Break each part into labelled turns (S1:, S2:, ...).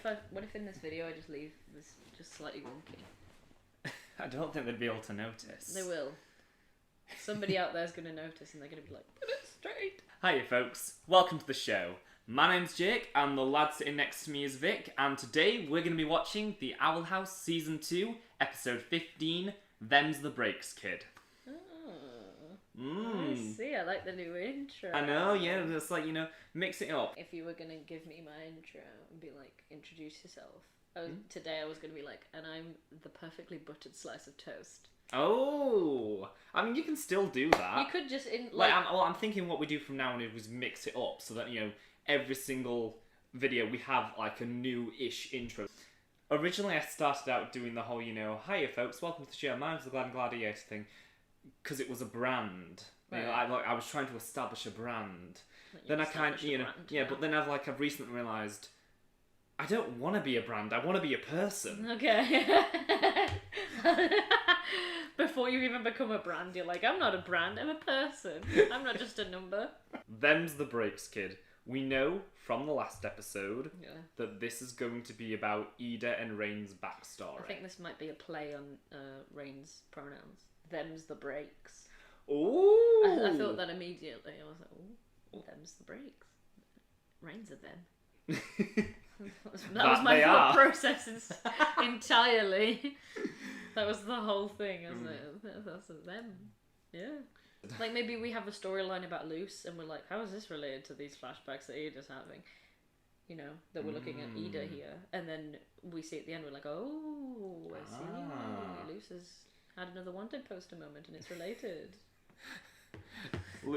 S1: What if in this video I just leave this just slightly wonky?
S2: I don't think they'd be able to notice.
S1: They will. Somebody out there's going to notice and they're going to be like, put it straight.
S2: Hiya folks, welcome to the show. My name's Jake and the lad sitting next to me is Vic, and today we're going to be watching The Owl House Season 2, Episode 15, Them's the Breaks, Kid.
S1: I see, I like the new intro.
S2: I know, yeah, it's like, mix it up.
S1: If you were going to give me my intro and be like, introduce yourself, today I was going to be like, and I'm the perfectly buttered slice of toast.
S2: Oh, I mean, you can still do that.
S1: You could just,
S2: I'm thinking what we do from now on is mix it up so that, every single video we have like a new-ish intro. Originally I started out doing the whole, hiya folks, welcome to the show, my name's the Glad Gladiator thing, because it was a brand.
S1: Right.
S2: I was trying to establish a brand. Then I kind of, but then I've recently realised I don't want to be a brand, I want to be a person.
S1: Okay. Before you even become a brand, you're like, I'm not a brand, I'm a person. I'm not just a number.
S2: Them's the breaks, kid. We know from the last episode that this is going to be about Ida and Rain's backstory.
S1: I think this might be a play on Rain's pronouns. Them's the breaks.
S2: Ooh!
S1: I thought that immediately. I was like, ooh, them's the breaks. Rain's a them. that was my thought process entirely. That was the whole thing. I was like, that's a them. Yeah. Like, maybe we have a storyline about Luce, and we're like, how is this related to these flashbacks that Ida's having? That we're looking at Ida here. And then we see at the end, we're like, oh, I see. Luce has had another wanted poster moment, and it's related.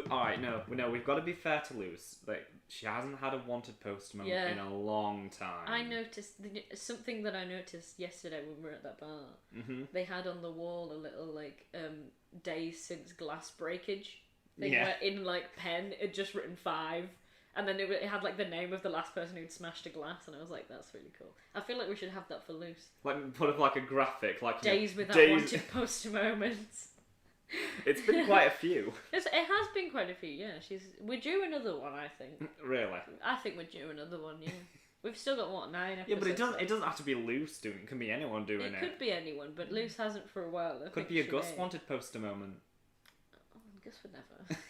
S2: Alright, no, we've got to be fair to Luce. Like, she hasn't had a wanted poster moment in a long time.
S1: I noticed something that I noticed yesterday when we were at that bar. Mm-hmm. They had on the wall a little days since glass breakage thing where in pen it just written 5, and then it had the name of the last person who'd smashed a glass, and I was like, that's really cool. I feel like we should have that for Luce.
S2: Put up a graphic
S1: days without wanted poster moments.
S2: It's been quite a few.
S1: It has been quite a few, yeah. We're due another one, I think.
S2: Really?
S1: I think we're due another one, yeah. We've still got, 9 episodes?
S2: Yeah, but it doesn't have to be Luce doing it. It can be anyone doing it.
S1: It could be anyone, but Luce hasn't for a while.
S2: Could be a Gus wanted poster moment.
S1: Oh, Gus would never.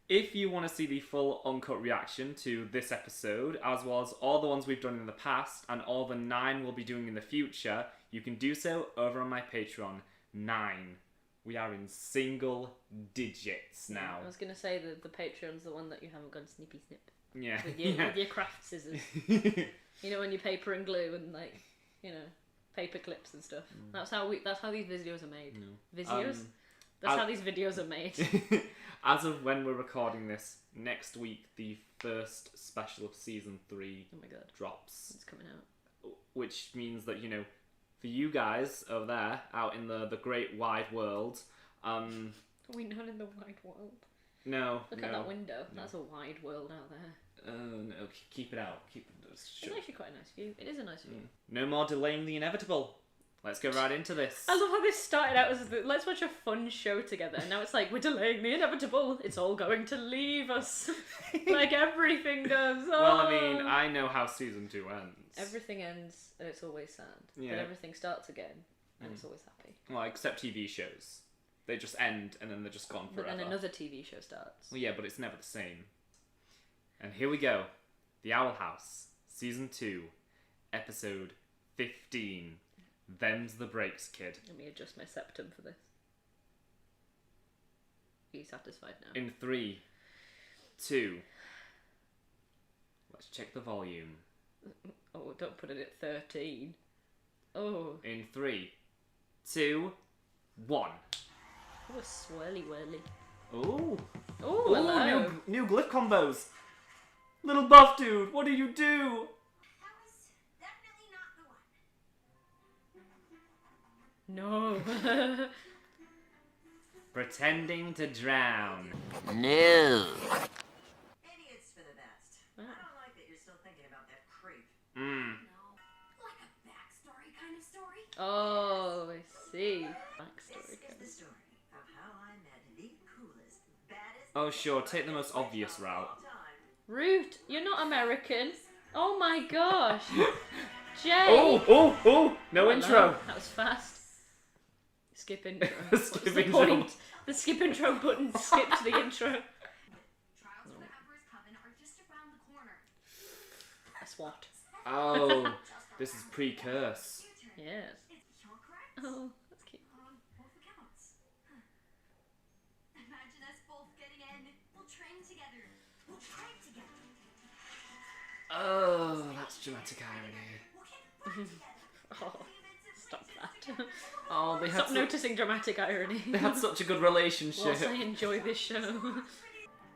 S2: If you want to see the full uncut reaction to this episode, as well as all the ones we've done in the past, and all the 9 we'll be doing in the future, you can do so over on my Patreon. 9. We are in single digits now.
S1: I was going to say that the Patreon's the one that you haven't gone snippy snip.
S2: Yeah.
S1: With your craft scissors. When you paper and glue and paper clips and stuff. That's how these videos are made. No. Videos? That's how these videos are made.
S2: As of when we're recording this, next week the first special of season 3 drops.
S1: It's coming out.
S2: Which means that, for you guys over there, out in the great wide world,
S1: Are we not in the wide world?
S2: No.
S1: Look at that window. No. That's a wide world out there.
S2: Oh, no. Keep it out.
S1: It's actually quite a nice view. It is a nice view.
S2: No more delaying the inevitable. Let's go right into this.
S1: I love how this started out as let's watch a fun show together, and now it's like, we're delaying the inevitable. It's all going to leave us. Like everything does. Oh.
S2: Well, I mean, I know how season 2 ends.
S1: Everything ends, and it's always sad. Yeah. But everything starts again, and it's always happy.
S2: Well, except TV shows. They just end, and then they're just gone forever.
S1: But then another TV show starts.
S2: Well, yeah, but it's never the same. And here we go. The Owl House, Season 2, Episode 15. Them's the breaks, kid.
S1: Let me adjust my septum for this. Are you satisfied now?
S2: In 3, 2. Let's check the volume.
S1: Oh, don't put it at 13. Oh.
S2: In 3, 2, 1.
S1: Oh, a swirly whirly.
S2: Ooh.
S1: Oh, hello.
S2: New glyph combos. Little buff dude, what did you do?
S1: No.
S2: Pretending to drown.
S3: No.
S4: Maybe it's for the best. I don't like that you're still thinking about that creep.
S3: No. Like a backstory kind of story?
S1: Oh, I see. Backstory.
S4: This is the story of how I met the coolest, baddest...
S2: Oh, sure, take the most obvious route.
S1: Root, you're not American. Oh my gosh. Jay.
S2: Oh! No
S1: Hello.
S2: intro.
S1: That was fast. Skip intro.
S2: Skip
S1: What's the
S2: intro.
S1: point? The skip intro button skipped the intro.
S3: Trials for the Emperor's Coven are just around the corner.
S1: That's what.
S2: Oh, this is pre-curse.
S1: Yes.
S3: You're correct.
S1: Oh, that's cute.
S3: On both accounts. Imagine us both getting in. We'll train together. We'll train together.
S2: Oh, that's dramatic irony.
S3: We'll get back together.
S1: Oh, stop that.
S2: Oh, they had
S1: Stop noticing dramatic irony.
S2: they had such a good relationship.
S1: Whilst I enjoy this show.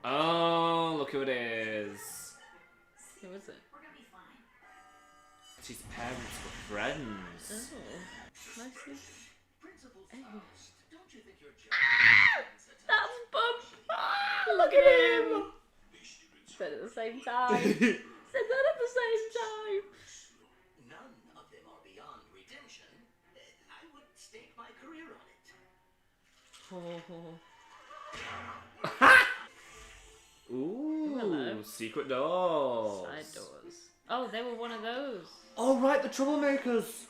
S2: Oh, look who it is.
S1: Who is it?
S3: We're gonna be fine.
S2: His parents were friends.
S1: Oh, nicely.
S5: Principal
S1: Oh.
S5: Faust, don't you think you're just
S1: That's Bump! Look at him! Said at the same time. Said that at the same time.
S5: None of them are beyond redemption. I would stake my career on it.
S2: Ooh,
S1: Hello.
S2: secret doors.
S1: Side doors. Oh, they were one of those.
S2: Oh, right, the troublemakers.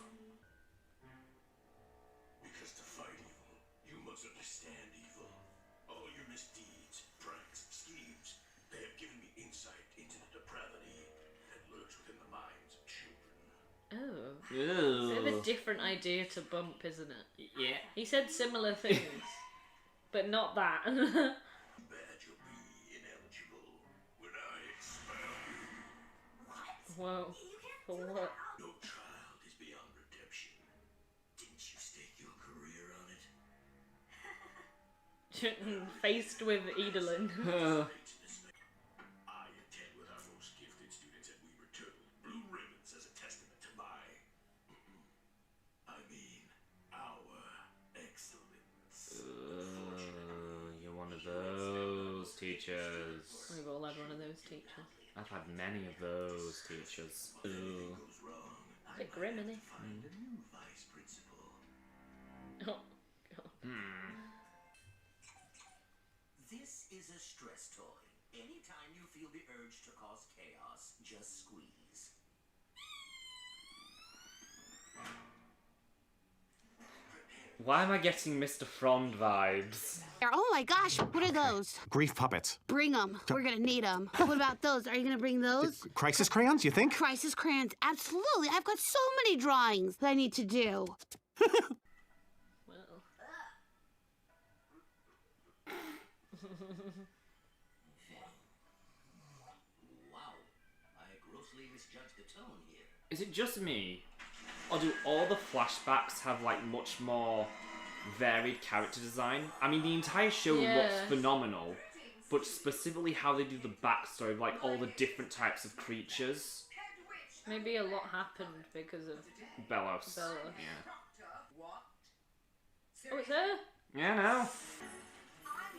S6: Because to fight evil, you must understand evil. All your misdeeds, pranks, schemes, they have given me insight into the depravity that lurks within the minds of children.
S1: Oh.
S2: Ew.
S1: It's a bit of a different idea to Bump, isn't it?
S2: Yeah.
S1: He said similar things, but not that.
S6: Bad you'll be ineligible when I expel you.
S1: Whoa. For what?
S6: No child is beyond redemption. Didn't you stake your career on it?
S1: Faced with Edelin.
S6: I attend with our most gifted students at Weaver too. Blue ribbons as a testament to my... our excellence.
S2: You're one of those teachers.
S1: We've all had one of those teachers.
S2: I've had many of those teachers. Ooh.
S6: Goes wrong.
S1: A bit grim, isn't he?
S6: Find a new vice principal.
S1: Oh, God.
S5: This is a stress toy. Anytime you feel the urge to cause chaos, just squeeze.
S2: Why am I getting Mr. Frond vibes?
S7: Oh my gosh, what are those?
S8: Grief puppets.
S7: Bring them. We're gonna need them. What about those? Are you gonna bring those?
S8: Crisis crayons, you think?
S7: Crisis crayons, absolutely. I've got so many drawings that I need to do.
S1: Well.
S5: Wow, I grossly misjudged the tone here.
S2: Is it just me? Or do all the flashbacks have like much more varied character design? I mean, the entire show looks
S1: Yeah.
S2: phenomenal, but specifically how they do the backstory of like all the different types of creatures.
S1: Maybe a lot happened because of...
S2: Bellows.
S1: Bellows.
S2: Yeah.
S5: What?
S1: Oh, it's her?
S2: Yeah, no.
S4: I'm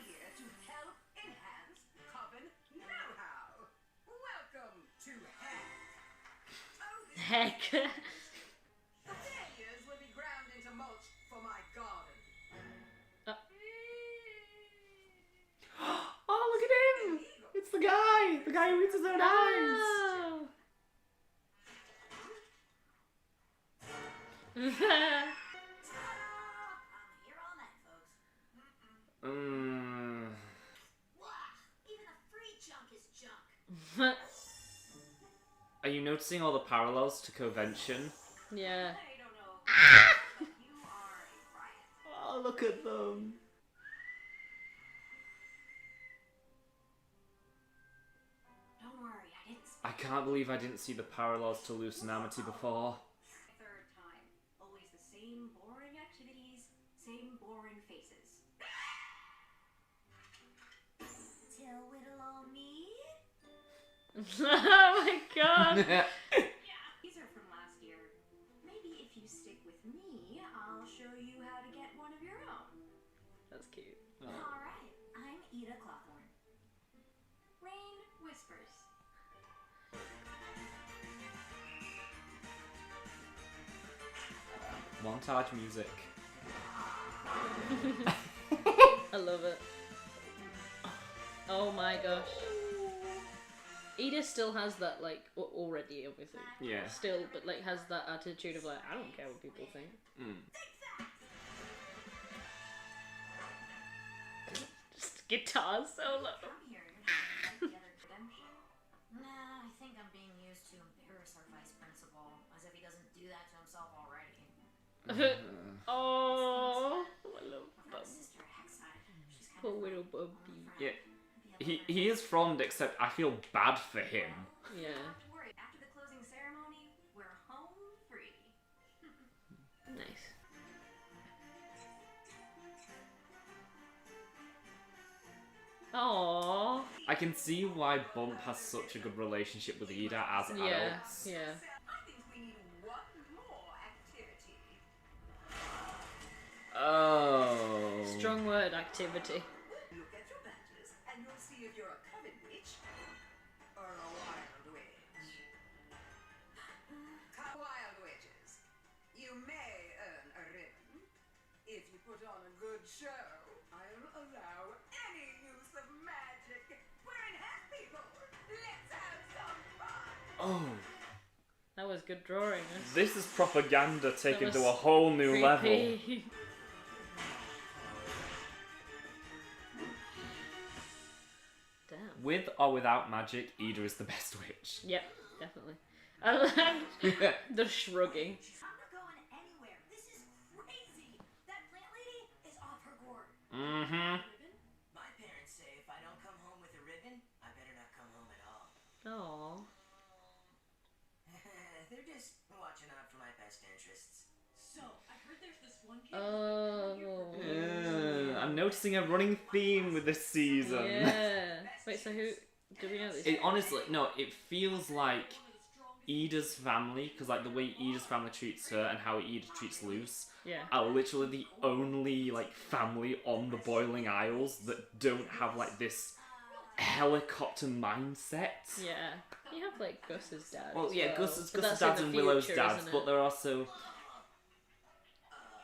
S4: here to help enhance Coven know-how. Welcome to Heck.
S1: Heck.
S4: The failures will be ground into mulch for my garden.
S2: Oh, look at him! It's the guy! The guy who eats his own eyes!
S1: Oh.
S4: I'm here all night, folks. Wah! Even the free junk is junk.
S2: Are you noticing all the parallels to Convention?
S1: Yeah.
S4: I don't know, but you are a riot.
S2: Oh, look at them.
S3: Don't worry, I didn't
S2: I can't believe I didn't see the parallels to Loose and Amity before.
S3: third time. Always the same boring activities, same boring faces.
S4: Till whittle on me.
S1: Oh my god.
S3: These are from last year. Maybe if you stick with me, I'll show you how to get one of your own.
S1: That's cute.
S3: Alright, I'm Ida Clawthorne. Rain whispers.
S2: Montage music.
S1: I love it. Oh my gosh. Ida still has that, like, already, obviously.
S2: Yeah.
S1: Still, but, like, has that attitude of, like, I don't care what people think. Just guitar solo.
S3: Nah, I think I'm being used to embarrass our vice principal, as if he doesn't do that to himself already.
S1: Oh, I love
S3: Our
S1: Bub.
S3: sister Hexside, she's kind
S1: Poor
S3: of
S1: little
S3: like
S1: Bubby.
S2: Yeah. He is frond, except I feel bad for him.
S1: Yeah.
S3: Not to worry. After the closing ceremony, we're home free.
S1: Nice. Aww.
S2: I can see why Bump has such a good relationship with Ida as
S1: Yeah.
S2: adults.
S1: Yeah.
S4: I think we need one more activity.
S2: Oh.
S1: Strong word, activity.
S4: Look at your badges, and you'll see if you're a coven witch or a wild witch. Wild witches, you may earn a ribbon. If you put on a good show, I'll allow any use of magic. We're in half, people. Let's have some fun.
S2: Oh.
S1: That was good drawing.
S2: This is propaganda taken
S1: was
S2: to a whole new level.
S1: creepy. Damn.
S2: With or without magic, Ida is the best witch.
S1: Yep, definitely. I like the shrugging.
S3: I'm not going anywhere. This is crazy. That plant lady is off her gourd.
S2: Mm-hmm.
S5: My parents say if I don't come home with a ribbon, I better not come home at all.
S1: Aww.
S5: They're just watching out for my best interests.
S9: So, I heard there's this one kid.
S1: Oh.
S2: I'm noticing a running theme with this season.
S1: Yeah. Wait, so who... Do we know this?
S2: It honestly, no, it feels like Ida's family, because like the way Ida's family treats her and how Ida treats Luce,
S1: Yeah.
S2: are literally the only like family on the Boiling Isles that don't have like this helicopter mindset.
S1: Yeah. You have like Gus's dad.
S2: Well,
S1: as
S2: yeah,
S1: well.
S2: Gus's
S1: But that's
S2: dads
S1: in
S2: and
S1: the
S2: Willow's
S1: future,
S2: dads,
S1: isn't
S2: but
S1: it?
S2: they're also...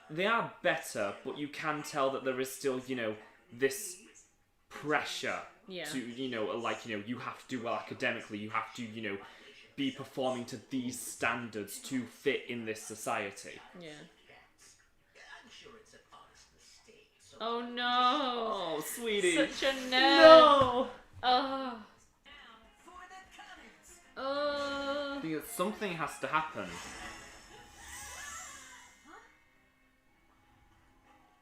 S2: They are better, but you can tell that there is still, you know, this pressure
S1: Yeah.
S2: to, you know, like, you know, you have to do well academically, you have to, you know, be performing to these standards to fit in this society.
S1: Yeah.
S5: I'm sure it's an honest mistake. So
S1: Oh no.
S2: Oh, sweetie.
S1: Such a nerd.
S2: No!
S1: Oh.
S5: for the comments.
S1: Oh.
S2: Because something has to happen.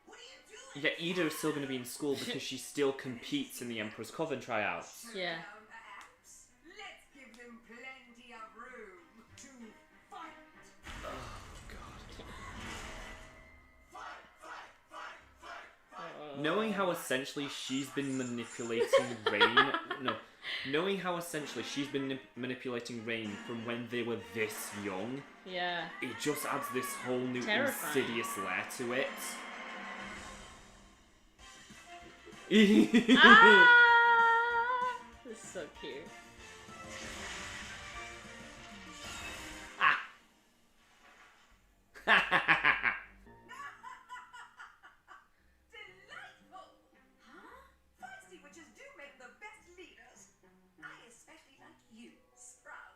S5: What are you doing?
S2: Yeah, Ida is still going to be in school because she still competes in the Emperor's Coven tryouts.
S1: Yeah.
S4: Down, perhaps. Let's give them plenty of room to fight.
S2: Knowing how essentially she's been manipulating Rain, knowing how essentially she's been manipulating Rain from when they were this young,
S1: Yeah.
S2: it just adds this whole new
S1: Terrifying.
S2: insidious layer to it.
S1: Ah! This is so cute.
S4: Delightful! Huh? Feisty witches do make the best leaders. I especially like you, Sprout.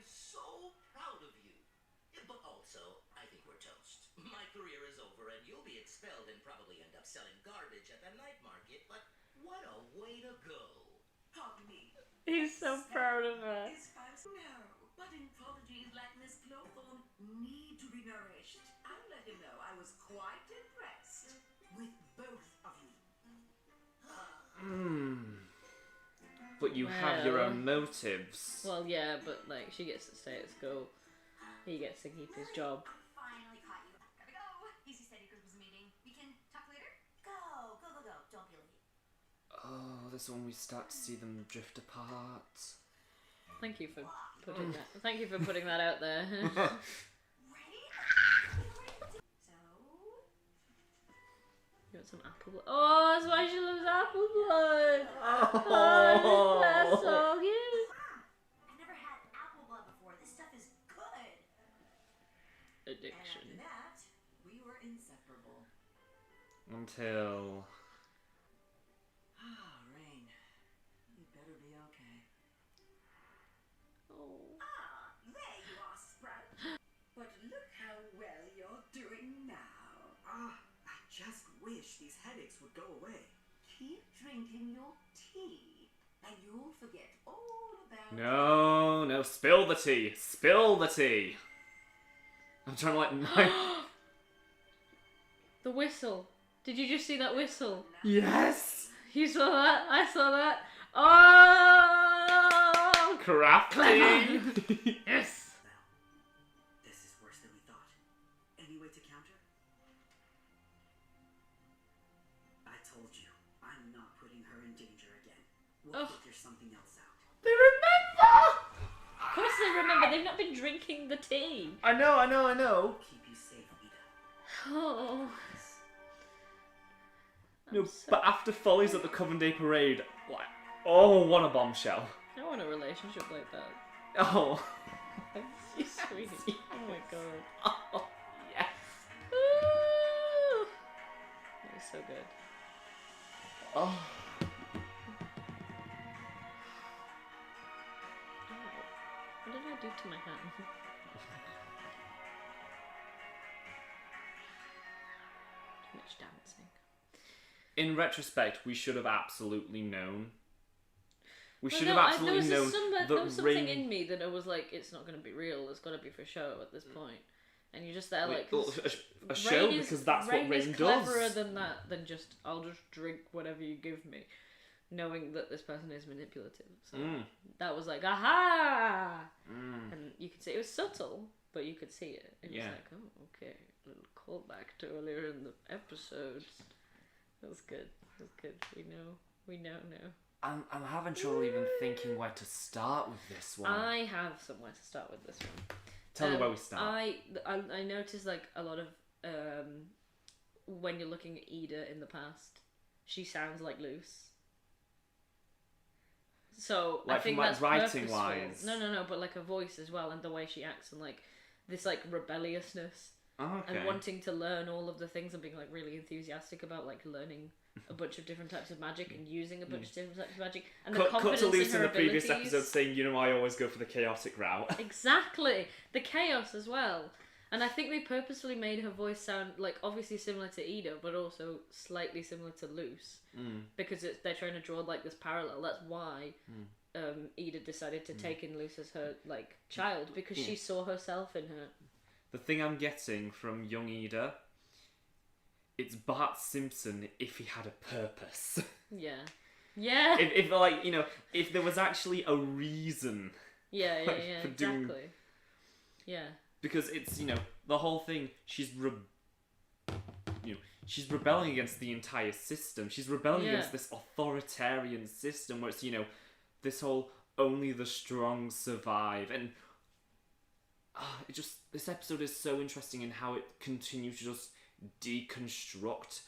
S5: So proud of you. But also, I think we're toast. My career is over and you'll be expelled and probably end up selling garbage at the night market, but what a way to go.
S4: Pardon me.
S1: He's so proud of her.
S4: Is Feisty? No, budding prodigies like Miss Clowthorne need to be nourished. I'll let him know I was quite impressed with both of you.
S2: But you have your
S1: Well.
S2: own motives.
S1: Well, yeah, but like she gets to stay at school. He gets to keep his job.
S3: Finally caught you. Gotta go. Easy Steady Christmas meeting. We can talk later? Go. Don't be late.
S2: Oh, this is when we start to see them drift apart.
S1: Thank you for putting that. Thank you for putting that out there.
S3: Ready? So,
S1: You want some apple blood? Oh, that's why she loves apple blood.
S2: Oh,
S1: That's so cute.
S3: I've never had apple blood before. This stuff is good.
S1: Addiction.
S4: And after that, we were inseparable.
S2: Until...
S4: Ah, Rain. You better be okay. wish these headaches would go away.
S3: Keep drinking your tea, and you'll forget all about
S2: No, spill the tea. Spill the tea. I'm trying to like...
S1: The whistle. Did you just see that whistle?
S2: Yes!
S1: You saw that? I saw that. Oh!
S2: Crafty!
S1: Yes!
S4: Well, this is worse than we thought. Any way to counter? I told you, I'm not putting her in danger again. We'll figure something else out.
S2: They remember!
S1: Of course they remember. They've not been drinking the tea.
S2: I know.
S4: Keep you safe, Ida.
S1: Oh.
S2: No, but after Follies at the Coven Day Parade, like, oh, what a bombshell.
S1: I want a relationship like that.
S2: Oh.
S1: So sweet. Oh my god.
S2: Oh, yes.
S1: Ooh. That was so good.
S2: Oh.
S1: What did I do to my hand? Too much dancing.
S2: In retrospect, we should have absolutely known. We
S1: Well,
S2: should
S1: no,
S2: have absolutely
S1: there
S2: known
S1: was there was
S2: that
S1: something
S2: Rain...
S1: in me that I was like, it's not going to be real. It's got to be for show at this point. And you're just there
S2: Wait,
S1: like...
S2: well,
S1: 'cause
S2: a show?
S1: Rain is-
S2: Because that's what Rain
S1: is
S2: does.
S1: cleverer than that, than just, I'll just drink whatever you give me. Knowing that this person is manipulative. So that was like, aha! And you could see, it was subtle, but you could see it. It was like, oh, okay. Little callback to earlier in the episodes. That was good. That was good. We know now.
S2: I'm having trouble even thinking where to start with this one.
S1: I have somewhere to start with this one.
S2: Tell me where we start.
S1: I noticed like a lot of when you're looking at Ida in the past, she sounds like Luce. So
S2: Like
S1: I think
S2: from, like,
S1: that's
S2: writing
S1: purposeful.
S2: wise?
S1: No, but like her voice as well and the way she acts and like this like rebelliousness
S2: Oh, okay.
S1: and wanting to learn all of the things and being like really enthusiastic about like learning a bunch of different types of magic and using a bunch of different types of magic and the
S2: Cut
S1: confidence
S2: to Luce
S1: in
S2: in
S1: her
S2: the previous
S1: abilities.
S2: episode saying, you know, I always go for the chaotic route.
S1: Exactly. The chaos as well. And I think they purposefully made her voice sound like obviously similar to Ida, but also slightly similar to Luce. Because they're trying to draw like this parallel. That's why Ida decided to take in Luce as her like child, because she saw herself in her.
S2: The thing I'm getting from young Ida, it's Bart Simpson if he had a purpose.
S1: Yeah. Yeah.
S2: if like, you know, if there was actually a reason.
S1: Yeah,
S2: for doing...
S1: exactly. Yeah.
S2: Because it's, you know, the whole thing, she's rebelling against the entire system. She's rebelling against this authoritarian system where it's, you know, this whole only the strong survive. And this episode is so interesting in how it continues to just deconstruct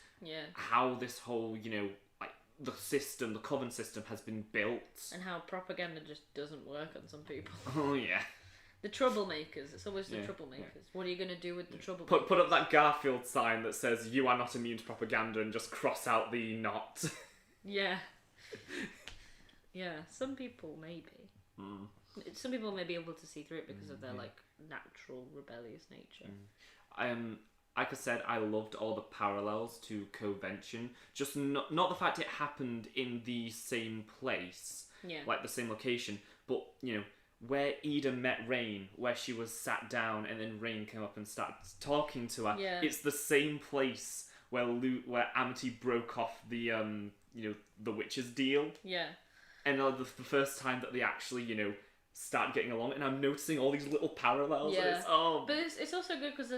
S2: how this whole, you know, like the Coven system has been built.
S1: And how propaganda just doesn't work on some people.
S2: Oh, yeah.
S1: The troublemakers. It's always the troublemakers. Yeah. What are you going to do with the troublemakers?
S2: Put up that Garfield sign that says, you are not immune to propaganda, and just cross out the not.
S1: Yeah. Yeah, some people maybe. Some people may be able to see through it because of their like natural rebellious nature.
S2: Like I said, I loved all the parallels to Covention. Just not the fact it happened in the same place, like the same location, but, you know, where Ida met Rain, where she was sat down and then Rain came up and started talking to her.
S1: Yeah.
S2: It's the same place where Amity broke off the you know, the witches deal. Yeah. And the first time that they actually, you know, start getting along, and I'm noticing all these little parallels.
S1: Yeah.
S2: But
S1: it's also good because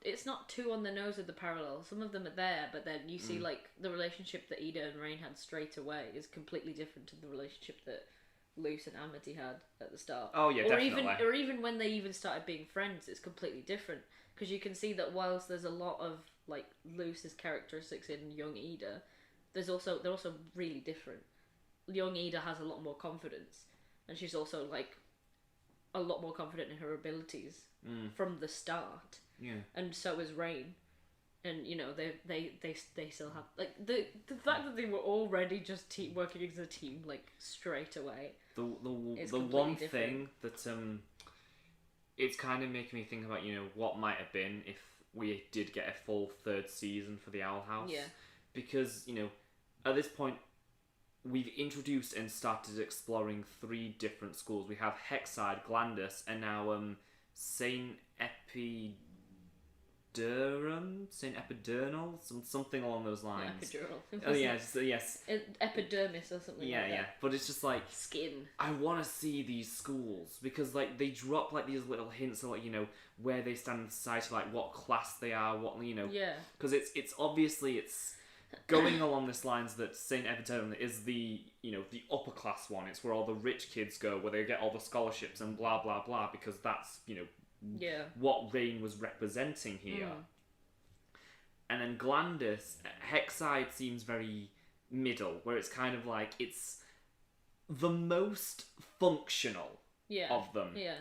S1: it's not too on the nose of the parallels. Some of them are there, but then you see like the relationship that Ida and Rain had straight away is completely different to the relationship that Luce and Amity had at the start.
S2: Oh yeah, definitely.
S1: Or even when they even started being friends, it's completely different because you can see that whilst there's a lot of like Luce's characteristics in young Ida, they're also really different. Young Ida has a lot more confidence, and she's also like a lot more confident in her abilities from the start. Yeah, and so is Rain. And you know they still have like the fact that they were already just working as a team like straight away. The
S2: one different thing that it's kind of making me think about, you know, what might have been if we did get a full third season for the Owl House.
S1: Yeah.
S2: Because, you know, at this point, we've introduced and started exploring 3 different schools. We have Hexside, Glandus, and now Saint Epidernal, something along those lines.
S1: Epidural.
S2: Oh yes.
S1: Epidermis or something.
S2: Yeah,
S1: like
S2: yeah.
S1: that.
S2: But it's just like
S1: Skin.
S2: I want to see these schools because like they drop like these little hints of like, you know, where they stand in society, like what class they are, what, you know.
S1: Yeah.
S2: Because it's obviously it's going along this lines that Saint Epidernal is the, you know, the upper class one. It's where all the rich kids go, where they get all the scholarships and blah blah blah, because that's, you know, what Rain was representing here. And then Glandus, Hexside seems very middle, where it's kind of like it's the most functional of them.
S1: Yeah.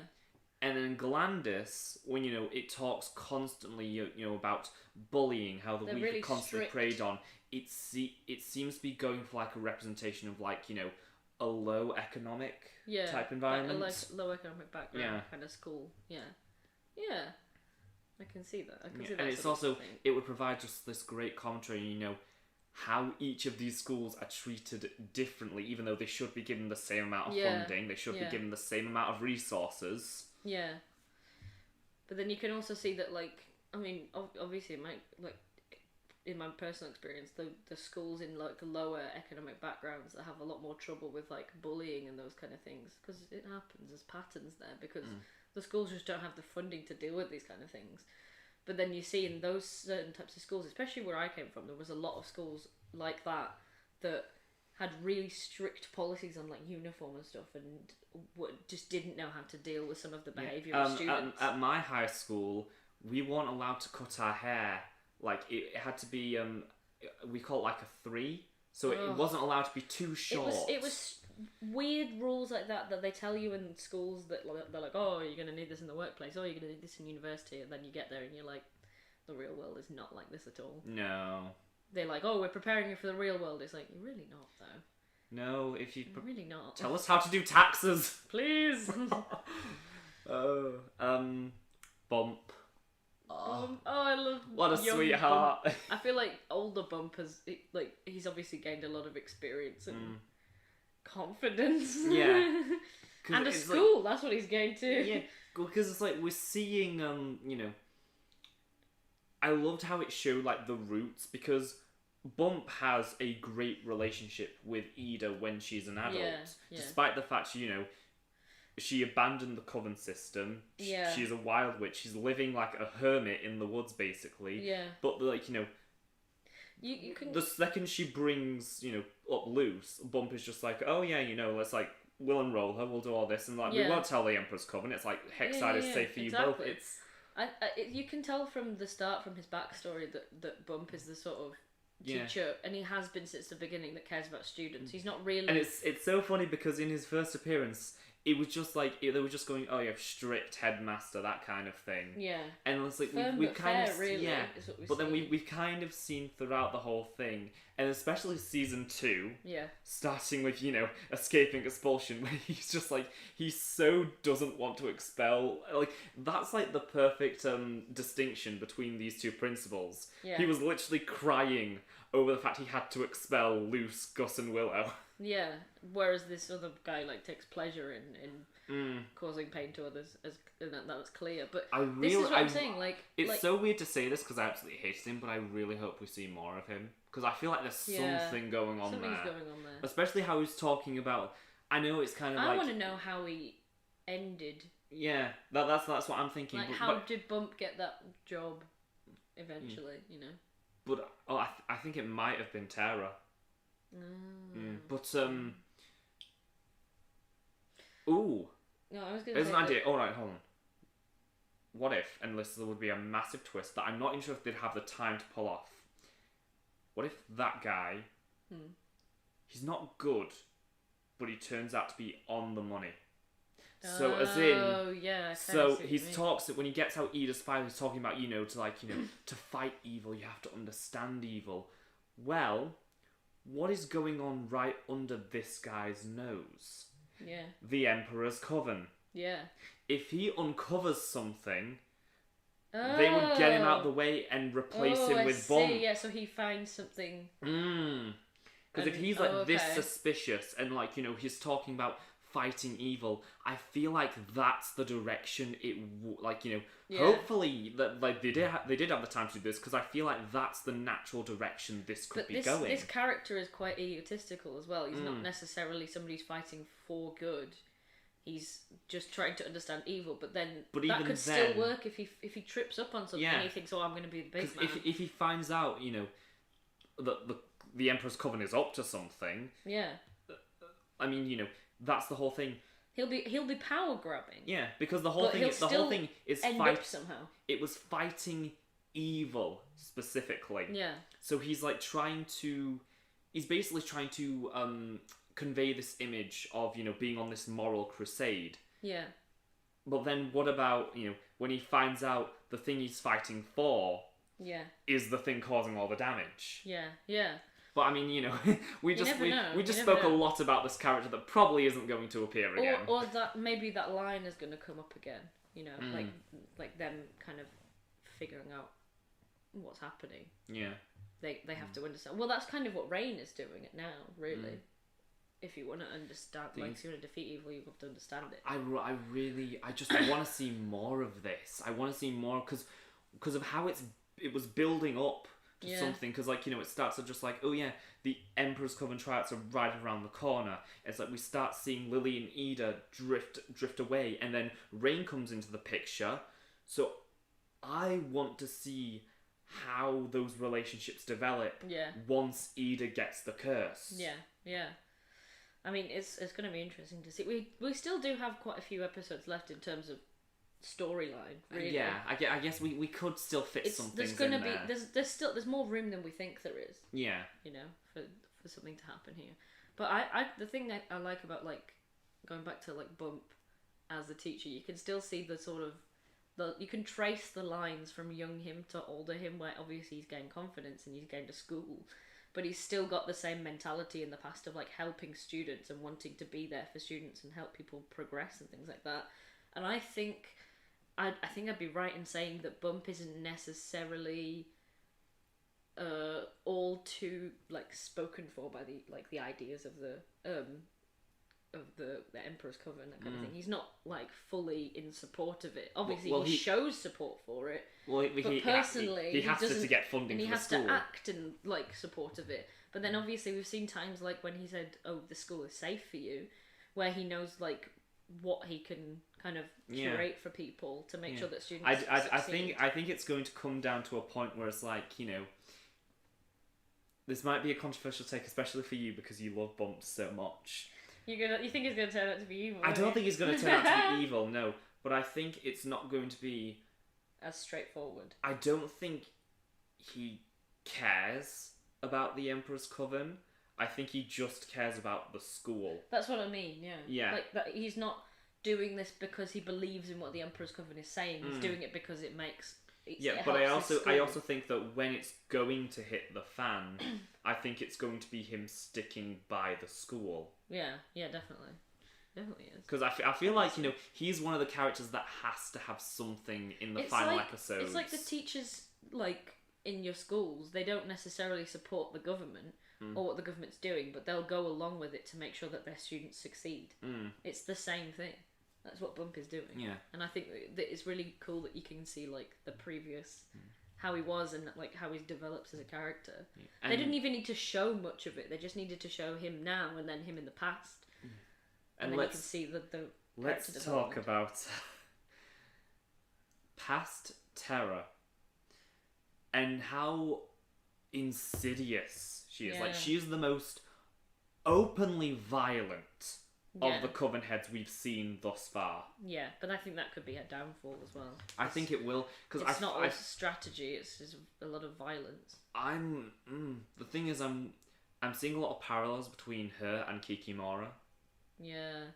S2: And then Glandus, when, you know, it talks constantly, you know, about bullying, how the weak
S1: really
S2: are constantly
S1: strict.
S2: preyed on. It seems to be going for like a representation of like, you know, a low economic type environment.
S1: Like a low economic background kind of school. Yeah. Yeah. I can see that. I can see that.
S2: And it's also, it would provide just this great commentary, you know, how each of these schools are treated differently, even though they should be given the same amount of funding, they should be given the same amount of resources.
S1: Yeah. But then you can also see that, like, I mean, obviously, in my personal experience, the schools in like the lower economic backgrounds that have a lot more trouble with like bullying and those kind of things, because it happens, there's patterns there, because the schools just don't have the funding to deal with these kind of things. But then you see in those certain types of schools, especially where I came from, there was a lot of schools like that had really strict policies on like uniform and stuff, and just didn't know how to deal with some of the behaviour of students.
S2: At my high school, we weren't allowed to cut our hair. Like it had to be we call it like a 3, so it wasn't allowed to be too short.
S1: It was weird rules like that they tell you in schools, that they're like, oh, you're going to need this in the workplace, oh, you're going to need this in university, and then you get there and you're like, the real world is not like this at all.
S2: No. They're
S1: like, oh, we're preparing you for the real world. It's like, you're really not, though.
S2: No, if you...
S1: You're really not.
S2: Tell us how to do taxes!
S1: Please!
S2: Bump.
S1: Oh, I love
S2: what a
S1: young
S2: sweetheart.
S1: Bump. I feel like older Bump he's obviously gained a lot of experience and confidence.
S2: Yeah.
S1: And a school, that's what he's gained too.
S2: Yeah, because it's like we're seeing, you know, I loved how it showed like the roots, because Bump has a great relationship with Ida when she's an adult, despite the fact she, you know, she abandoned the coven system. She's a wild witch. She's living like a hermit in the woods, basically.
S1: Yeah.
S2: But like, you know,
S1: you can.
S2: The second she brings, you know, up loose, Bump is just like, oh yeah, you know, let's like, we'll enroll her. We'll do all this, and like, we won't tell the Emperor's Coven. It's like Hexside is safe for you both. It's.
S1: You can tell from the start, from his backstory, that Bump is the sort of teacher, and he has been since the beginning, that cares about students. He's not really.
S2: And it's so funny because in his first appearance, it was just like they were just going, oh yeah, strict headmaster, that kind of thing.
S1: Yeah.
S2: And it's like
S1: Firm
S2: we've
S1: but
S2: kind
S1: fair,
S2: of
S1: really,
S2: yeah,
S1: is what
S2: but then we've kind of seen throughout the whole thing, and especially season 2.
S1: Yeah.
S2: Starting with, you know, escaping expulsion, where he's just like, he so doesn't want to expel. Like, that's like the perfect distinction between these two principals.
S1: Yeah.
S2: He was literally crying over the fact he had to expel Luce, Gus, and Willow.
S1: Yeah. Whereas this other guy like takes pleasure in causing pain to others, and that's clear. But this is what I'm saying. Like,
S2: it's so weird to say this because I absolutely hate him, but I really hope we see more of him, because I feel like there's something going on
S1: Something's going on there.
S2: Especially how he's talking about. I know it's kind of
S1: I
S2: like.
S1: want to know how he ended.
S2: Yeah, that's what I'm thinking.
S1: Like, how did Bump get that job eventually? You know.
S2: But I think it might have been Tara. But ooh.
S1: No, I was going to
S2: There's
S1: say
S2: an idea. Alright, hold on. What if, and this would be a massive twist that I'm not even sure if they'd have the time to pull off. What if that guy, he's not good, but he turns out to be on the money? So as in, so he talks when he gets out Ida's file, he's talking about, you know, to fight evil, you have to understand evil. Well, what is going on right under this guy's nose?
S1: Yeah.
S2: The Emperor's Coven.
S1: Yeah.
S2: If he uncovers something, they would get him out of the way and replace him with Bump.
S1: Yeah, so he finds something.
S2: Because if he's like this suspicious and like, you know, he's talking about fighting evil, I feel like that's the direction it like, you know, hopefully that like they did have the time to do this, because I feel like that's the natural direction this could be going.
S1: This character is quite egotistical as well. He's not necessarily somebody who's fighting for good. He's just trying to understand evil, but that could still work if he trips up on something and he thinks, oh, I'm going to be the big man.
S2: If he finds out, you know, that the Emperor's Coven is up to something.
S1: Yeah.
S2: I mean, you know, that's the whole thing.
S1: He'll be power grabbing.
S2: Yeah, because the whole thing is
S1: somehow.
S2: It was fighting evil specifically.
S1: Yeah.
S2: So he's like he's basically trying to convey this image of, you know, being on this moral crusade.
S1: Yeah.
S2: But then what about, you know, when he finds out the thing he's fighting for is the thing causing all the damage?
S1: Yeah, yeah.
S2: But I mean, you know, we just spoke a lot about this character that probably isn't going to appear again.
S1: Or that maybe that line is going to come up again. You know, like them kind of figuring out what's happening.
S2: Yeah.
S1: They have to understand. Well, that's kind of what Rain is doing it now, really. If you want to understand, like, if you want to defeat evil, you have to understand it.
S2: I just want to see more of this. I want to see more because of how it was building up to something. Because, like, you know, it starts at just like, oh yeah, the Emperor's Coven tryouts are right around the corner. It's like we start seeing Lily and Ida drift away, and then Rain comes into the picture. So I want to see how those relationships develop once Ida gets the curse.
S1: Yeah. I mean, it's going to be interesting to see. We still do have quite a few episodes left in terms of storyline, really.
S2: Yeah, I guess we could still fit some things in there.
S1: There's more room than we think there is.
S2: Yeah.
S1: You know, for something to happen here. But the thing that I like about, like, going back to, like, Bump as the teacher, you can still see the sort of you can trace the lines from young him to older him, where obviously he's gained confidence and he's going to school, but he's still got the same mentality in the past of, like, helping students and wanting to be there for students and help people progress and things like that. And I think I'd be right in saying that Bump isn't necessarily all too, like, spoken for by the ideas of the Emperor's Coven, that kind of thing. He's not, like, fully in support of it. Obviously, he shows support for it.
S2: Well,
S1: but personally,
S2: he has to get funding
S1: and
S2: for the school.
S1: he has to act in, like, support of it. But then obviously we've seen times like when he said, "Oh, the school is safe for you," where he knows, like, what he can kind of curate for people to make sure that students succeed.
S2: I think it's going to come down to a point where it's like, you know, this might be a controversial take, especially for you because you love Bump so much.
S1: You think he's going to turn out to be evil?
S2: I don't think he's going to turn out to be evil, no. But I think it's not going to be
S1: as straightforward.
S2: I don't think he cares about the Emperor's Coven. I think he just cares about the school.
S1: That's what I mean, yeah.
S2: Yeah.
S1: Like, that he's not doing this because he believes in what the Emperor's Coven is saying. He's doing it because it makes...
S2: But I also think that when it's going to hit the fan, I think it's going to be him sticking by the school.
S1: Yeah, definitely. Definitely is.
S2: Because I feel like, you know, he's one of the characters that has to have something in the final episodes.
S1: It's like the teachers, like, in your schools, they don't necessarily support the government or what the government's doing, but they'll go along with it to make sure that their students succeed. It's the same thing. That's what Bump is doing.
S2: Yeah.
S1: And I think that it's really cool that you can see, like, the previous, how he was and, like, how he's developed as a character. Yeah. They didn't even need to show much of it. They just needed to show him now and then him in the past. And then you can see the
S2: let's talk about past terror and how insidious she is. Like, she's the most openly violent of the Coven heads we've seen thus far. Yeah,
S1: but I think that could be a downfall as well.
S2: I think it will, because
S1: it's not all strategy; it's just a lot of violence.
S2: The thing is, I'm seeing a lot of parallels between her and Kikimora.
S1: Yeah.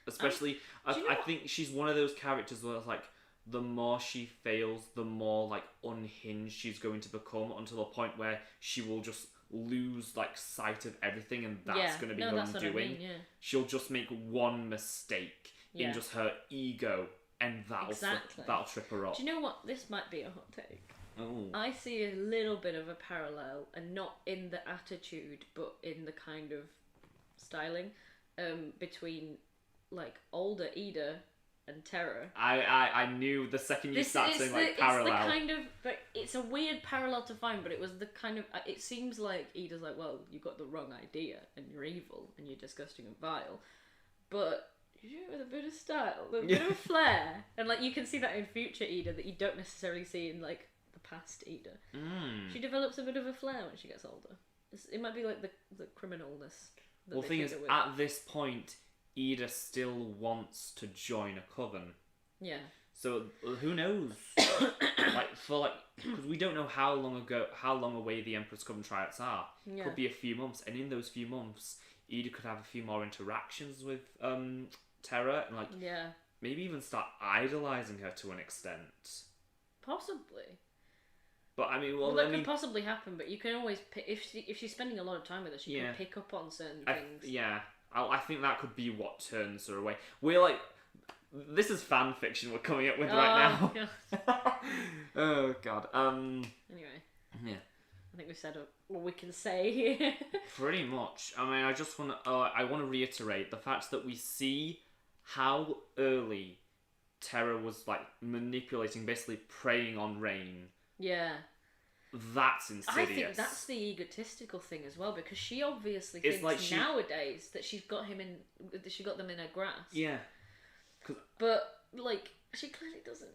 S2: Especially, I think she's one of those characters where it's like, the more she fails, the more, like, unhinged she's going to become, until the point where she will just lose, like, sight of everything, and that's going to be her undoing.
S1: I mean,
S2: She'll just make one mistake in just her ego, and that'll
S1: Exactly.
S2: that'll trip her up.
S1: Do you know what? This might be a hot take.
S2: Oh.
S1: I see a little bit of a parallel, and not in the attitude, but in the kind of styling, between like older Ida and Terra.
S2: I knew the second you started saying like parallel.
S1: It's the kind of, but it's a weird parallel to find, but it was the kind of, it seems like Ida's like, well, you got the wrong idea, and you're evil, and you're disgusting and vile, but you do it with a bit of style, with a bit of flair, and like you can see that in future Ida that you don't necessarily see in like the past Ida. She develops a bit of a flair when she gets older. It might be like the criminalness.
S2: Well, the thing is, at this point, Ida still wants to join a coven.
S1: Yeah.
S2: So who knows? Because we don't know how long away the Emperor's Coven tryouts are.
S1: Yeah.
S2: Could be a few months, and in those few months, Ida could have a few more interactions with Terra, and maybe even start idolizing her to an extent.
S1: Possibly.
S2: But I mean,
S1: that could possibly happen. But you can always pick, if she's spending a lot of time with her, she can pick up on certain things.
S2: I think that could be what turns her away. We're like, this is fan fiction we're coming up with right now. God. Oh God.
S1: Anyway.
S2: Yeah.
S1: I think we've said what we can say here.
S2: Pretty much. I mean, I want to reiterate the fact that we see how early Terra was like manipulating, basically preying on Rain.
S1: Yeah.
S2: That's insidious.
S1: I think that's the egotistical thing as well, because she obviously thinks like nowadays that she got them in her grasp.
S2: Yeah.
S1: But like she clearly doesn't.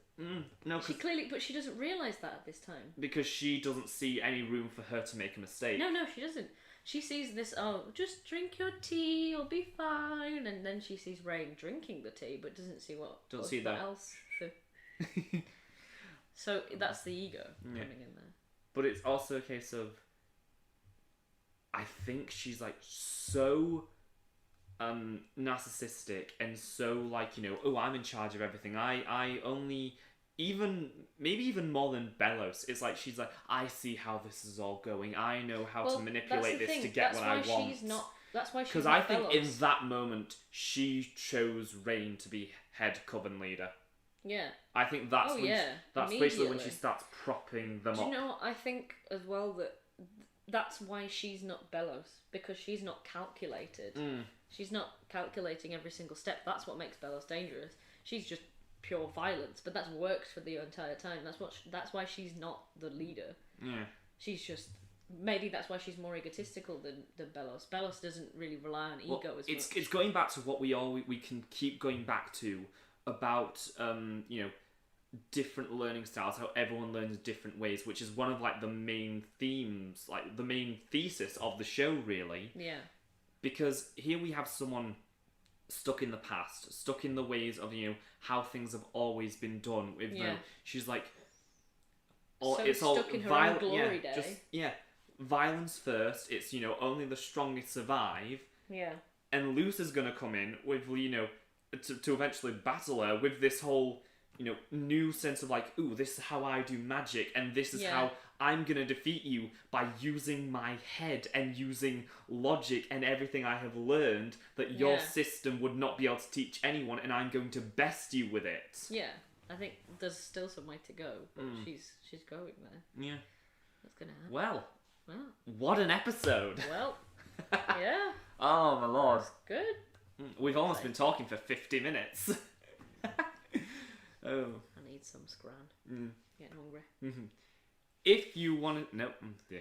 S2: But
S1: she doesn't realise that at this time.
S2: Because she doesn't see any room for her to make a mistake.
S1: No, she doesn't. She sees this, just drink your tea, you'll be fine, and then she sees Rain drinking the tea, but doesn't see what else. So that's the ego coming in there.
S2: But it's also a case of, I think she's like so narcissistic and so like, I'm in charge of everything. I only, maybe even more than Bellows. It's like she's like, I see how this is all going. I know how to manipulate this to get what I want.
S1: That's why she's not
S2: because I think in that moment she chose Rain to be head coven leader.
S1: Yeah.
S2: I think that's basically when she starts propping them up.
S1: Do you know what I think as well, that's why she's not Bellows, because she's not calculated. She's not calculating every single step. That's what makes Bellows dangerous. She's just pure violence, but that's worked for the entire time. That's why she's not the leader.
S2: Yeah.
S1: She's just, maybe that's why she's more egotistical than Bellows. Bellows doesn't really rely on ego as much.
S2: It's going back to what we can keep going back to about different learning styles, how everyone learns different ways, which is one of like the main themes, like the main thesis of the show, really.
S1: Yeah. Because
S2: here we have someone stuck in the past, stuck in the ways of how things have always been done. She's like, it's all
S1: stuck in her
S2: violent.
S1: Own glory day.
S2: Violence first. It's only the strongest survive.
S1: Yeah.
S2: And Lucer's gonna come in with to eventually battle her with this whole new sense of like, ooh, this is how I do magic, and this is how I'm gonna defeat you by using my head and using logic and everything I have learned that your system would not be able to teach anyone, and I'm going to best you with it.
S1: Yeah, I think there's still some way to go, but she's going there.
S2: Yeah,
S1: that's gonna happen.
S2: Well, what an episode!
S1: Well, yeah.
S2: Oh my lord,
S1: that's good.
S2: We've almost been talking for 50 minutes. Oh.
S1: I need some scran. Getting hungry.
S2: Mm-hmm. If you want to... No. Yeah.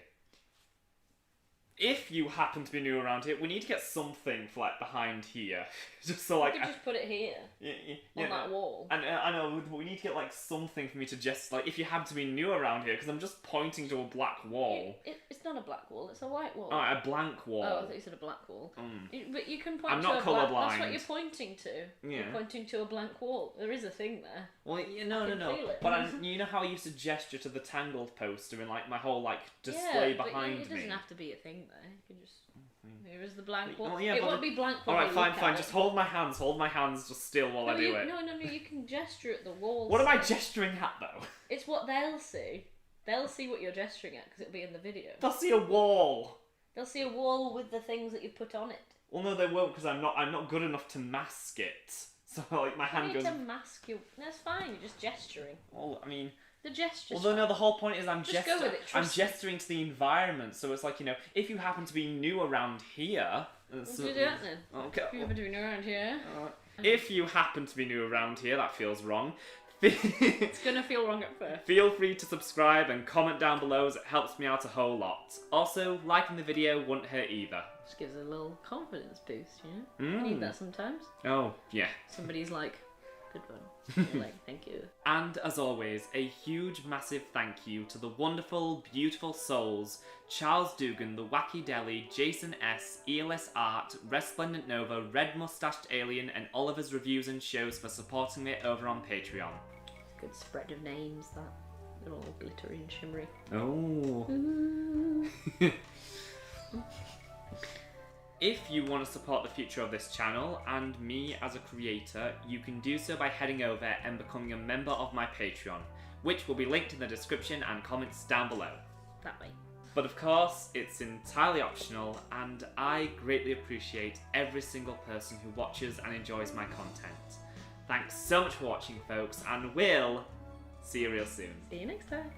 S2: If you happen to be new around here, we need to get something for, like, behind here. Just so, like...
S1: You could just put it here. On that wall.
S2: And I know, we need to get, like, something for me to just... Like, if you happen to be new around here, because I'm just pointing to a black wall.
S1: It's not a black wall, it's a white wall.
S2: Oh, a blank wall.
S1: Oh, I thought you said a black wall. But you can point
S2: I'm
S1: to
S2: not
S1: a
S2: colourblind.
S1: black... That's what you're pointing to.
S2: Yeah.
S1: You're pointing to a blank wall. There is a thing there.
S2: Well, no. But you know how I used to gesture to the Tangled poster in, like, my whole, like, display behind me?
S1: It doesn't have to be a thing there. You can just... Here is the blank wall.
S2: Well, yeah,
S1: it won't be blank.
S2: Alright, fine. Just hold my hands just still while I do it.
S1: No, you can gesture at the wall.
S2: What am I gesturing at, though?
S1: It's what they'll see. They'll see what you're gesturing at, because it'll be in the video.
S2: They'll see a wall.
S1: They'll see a wall with the things that you put on it.
S2: Well, no, they won't, because I'm not good enough to mask it. So like my
S1: You
S2: hand
S1: need
S2: goes.
S1: to mask your. That's fine. You're just gesturing.
S2: Well, I mean.
S1: The gesture.
S2: Although no, the whole point is
S1: Just go with it,
S2: I'm
S1: trust me.
S2: gesturing to the environment. So it's like, you know, if you happen to be new around here.
S1: We'll do that then.
S2: Okay.
S1: If you happen to be new around here.
S2: If you happen to be new around here, that feels wrong.
S1: It's gonna feel wrong at first.
S2: Feel free to subscribe and comment down below as it helps me out a whole lot. Also, liking the video wouldn't hurt either.
S1: Just gives a little confidence boost, you know? I need that sometimes.
S2: Oh, yeah.
S1: Somebody's like, good one. You're like, thank you.
S2: And as always, a huge massive thank you to the wonderful, beautiful souls Charles Dugan, the Wacky Deli, Jason S, ELS Art, Resplendent Nova, Red Mustached Alien, and Oliver's Reviews and Shows for supporting me over on Patreon.
S1: Good spread of names, that. They're all glittery and shimmery.
S2: Oh. If you want to support the future of this channel and me as a creator, you can do so by heading over and becoming a member of my Patreon, which will be linked in the description and comments down below.
S1: That way.
S2: But of course, it's entirely optional, and I greatly appreciate every single person who watches and enjoys my content. Thanks so much for watching, folks, and we'll see you real soon.
S1: See you next time.